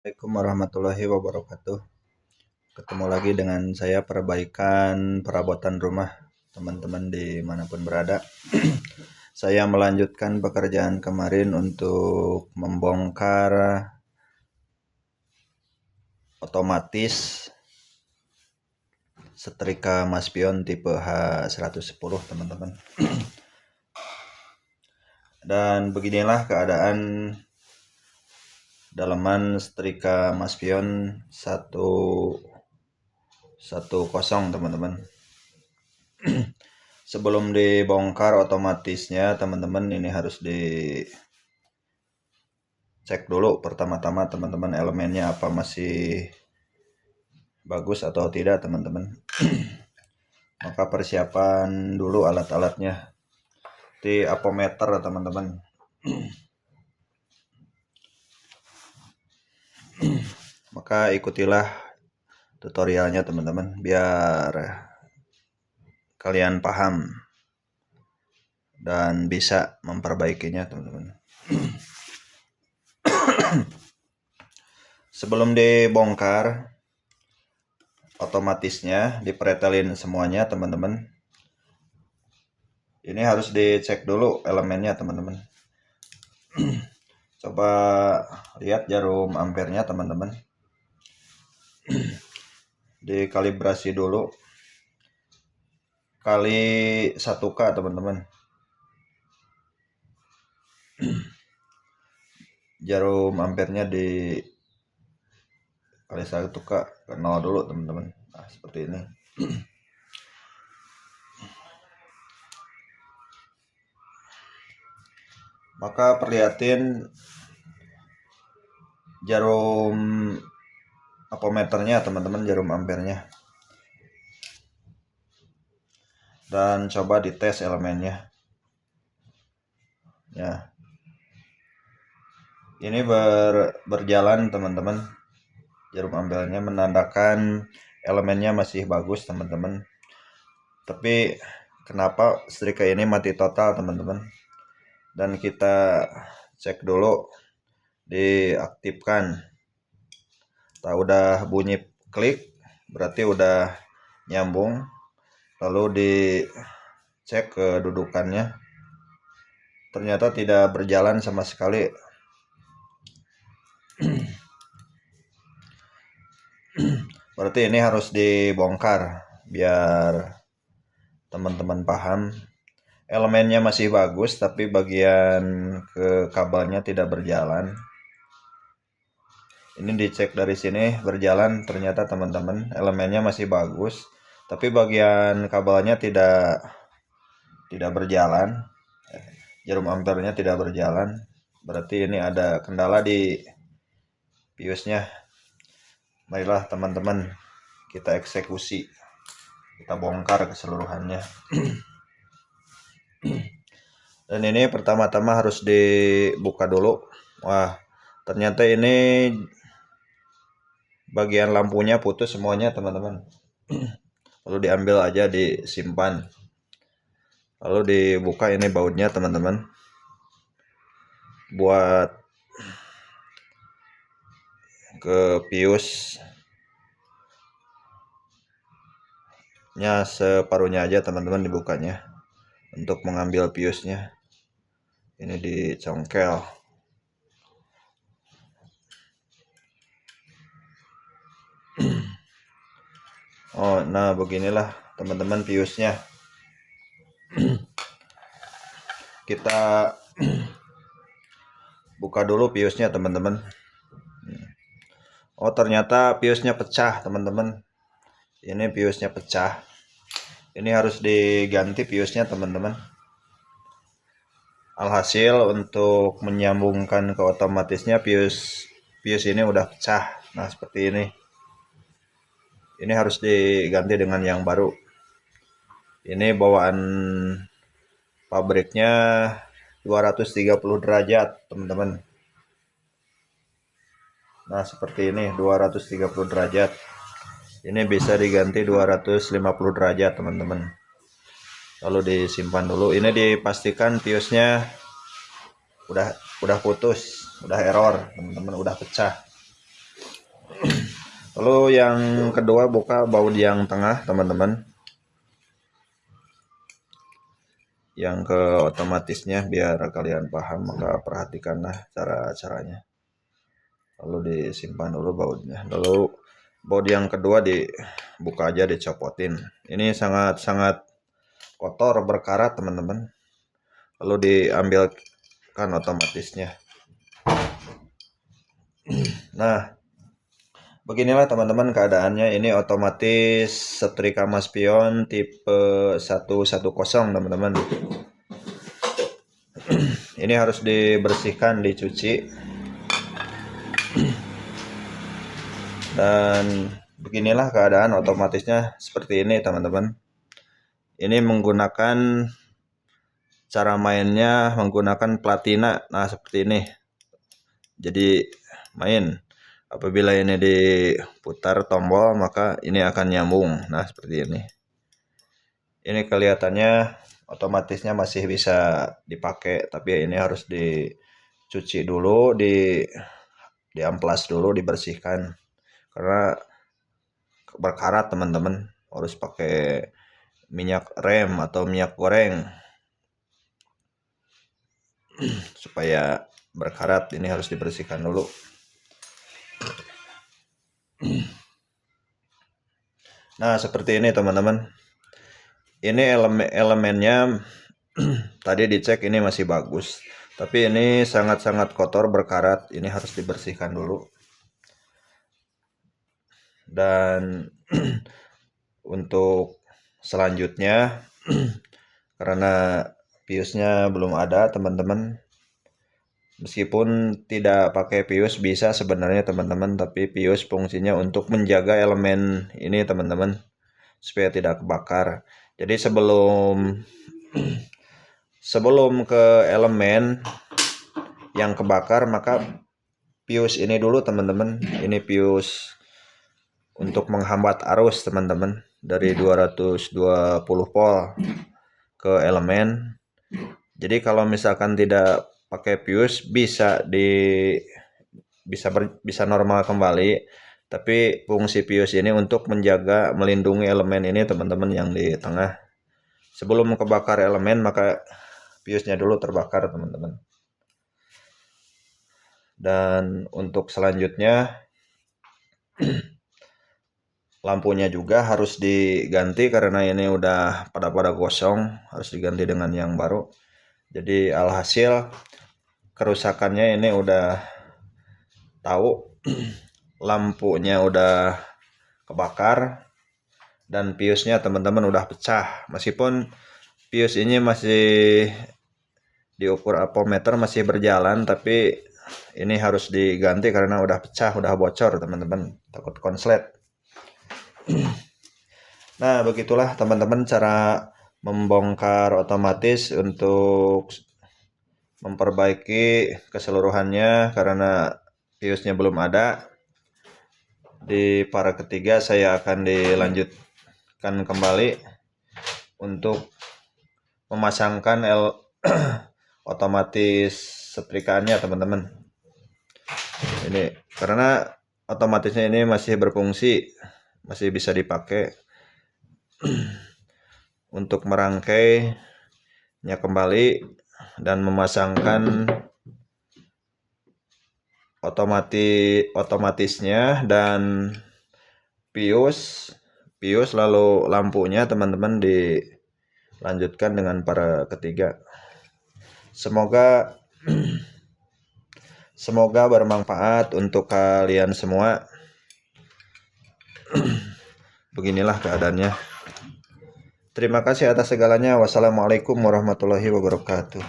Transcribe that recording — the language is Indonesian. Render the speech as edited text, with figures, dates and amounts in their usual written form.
Assalamualaikum warahmatullahi wabarakatuh. Ketemu lagi dengan saya perbaikan perabotan rumah teman-teman dimanapun berada. Saya melanjutkan pekerjaan kemarin untuk membongkar otomatis setrika Maspion tipe H110 teman-teman. Dan beginilah keadaan dalaman setrika Maspion 110 teman-teman. Sebelum dibongkar otomatisnya teman-teman, ini harus dicek dulu pertama-tama teman-teman, elemennya apa masih bagus atau tidak teman-teman. Maka persiapan dulu alat-alatnya di apometer teman-teman. Maka ikutilah tutorialnya teman-teman biar kalian paham dan bisa memperbaikinya teman-teman. Sebelum dibongkar otomatisnya, dipretelin semuanya teman-teman. Ini harus dicek dulu elemennya teman-teman. Coba lihat jarum ampernya teman-teman. Dikalibrasi dulu kali 1K teman-teman. Jarum ampernya di kali 1K ke 0 dulu teman-teman. Nah, seperti ini. Maka perlihatin jarum apometernya teman-teman, jarum ampernya. Dan coba dites elemennya. Ya. Ini berjalan teman-teman. Jarum ampernya menandakan elemennya masih bagus teman-teman. Tapi kenapa setrika ini mati total teman-teman? Dan kita cek dulu, diaktifkan. Udah bunyi klik, berarti udah nyambung. Lalu dicek kedudukannya, ternyata tidak berjalan sama sekali. Berarti ini harus dibongkar biar teman-teman paham. Elemennya masih bagus tapi bagian ke kabelnya tidak berjalan. Ini dicek dari sini berjalan, ternyata teman-teman elemennya masih bagus tapi bagian kabelnya tidak berjalan. Jarum ampernya tidak berjalan. Berarti ini ada kendala di piusnya. Marilah teman-teman kita eksekusi, kita bongkar keseluruhannya. Dan ini pertama-tama harus dibuka dulu. Wah, ternyata ini bagian lampunya putus semuanya teman-teman. Lalu diambil aja, disimpan. Lalu dibuka ini bautnya teman-teman. Buat ke piusnya separuhnya aja teman-teman dibukanya. Untuk mengambil piusnya, ini dicongkel. Oh, nah beginilah teman-teman piusnya. Kita buka dulu piusnya teman-teman. Oh, ternyata piusnya pecah teman-teman. Ini piusnya pecah. Ini harus diganti piusnya teman-teman. Alhasil untuk menyambungkan ke otomatisnya pius ini udah pecah. Nah, seperti ini. Ini harus diganti dengan yang baru. Ini bawaan pabriknya 230 derajat teman-teman. Nah, seperti ini 230 derajat. Ini bisa diganti 250 derajat teman-teman. Lalu disimpan dulu. Ini dipastikan piusnya udah putus, udah error teman-teman, udah pecah. Lalu yang kedua buka baut yang tengah teman-teman, yang ke otomatisnya. Biar kalian paham maka perhatikanlah caranya. Lalu disimpan dulu bautnya. Lalu baut yang kedua dibuka aja, dicopotin. Ini sangat kotor, berkarat teman-teman. Lalu diambilkan otomatisnya. Nah, beginilah teman-teman keadaannya. Ini otomatis setrika mas pion tipe 110 teman-teman. Ini harus dibersihkan, dicuci. Dan beginilah keadaan otomatisnya seperti ini teman-teman. Ini menggunakan cara mainnya menggunakan platina. Nah, seperti ini. Jadi main. Apabila ini diputar tombol maka ini akan nyambung. Nah, seperti ini. Ini kelihatannya otomatisnya masih bisa dipakai, tapi ini harus dicuci dulu, diamplas dulu, dibersihkan. Karena berkarat teman-teman, harus pakai minyak rem atau minyak goreng supaya berkarat. Ini harus dibersihkan dulu. Nah, seperti ini teman-teman. Ini elemennya tadi dicek ini masih bagus, tapi ini sangat kotor, berkarat. Ini harus dibersihkan dulu. Dan untuk selanjutnya karena piusnya belum ada teman-teman, meskipun tidak pakai pius bisa sebenarnya teman-teman, tapi pius fungsinya untuk menjaga elemen ini teman-teman supaya tidak kebakar. Jadi sebelum ke elemen yang kebakar maka pius ini dulu teman-teman. Ini pius untuk menghambat arus teman-teman dari 220 volt ke elemen. Jadi kalau misalkan tidak pakai pius bisa normal kembali, tapi fungsi pius ini untuk menjaga, melindungi elemen ini teman-teman yang di tengah. Sebelum kebakar elemen maka piusnya dulu terbakar teman-teman. Dan untuk selanjutnya lampunya juga harus diganti karena ini udah pada gosong, harus diganti dengan yang baru. Jadi alhasil kerusakannya ini udah tahu, lampunya udah kebakar dan piusnya teman-teman udah pecah. Meskipun pius ini masih diukur ampermeter, masih berjalan, tapi ini harus diganti karena udah pecah, udah bocor teman-teman, takut konslet. Nah, begitulah teman-teman cara membongkar otomatis untuk memperbaiki keseluruhannya karena piusnya belum ada. Di part ketiga saya akan dilanjutkan kembali untuk memasangkan otomatis setrikaannya teman-teman. Ini karena otomatisnya ini masih berfungsi, masih bisa dipakai untuk merangkainya kembali dan memasangkan otomatisnya dan pius, lalu lampunya teman-teman dilanjutkan dengan para ketiga. Semoga bermanfaat untuk kalian semua. Beginilah keadaannya. Terima kasih atas segalanya. Wassalamualaikum warahmatullahi wabarakatuh.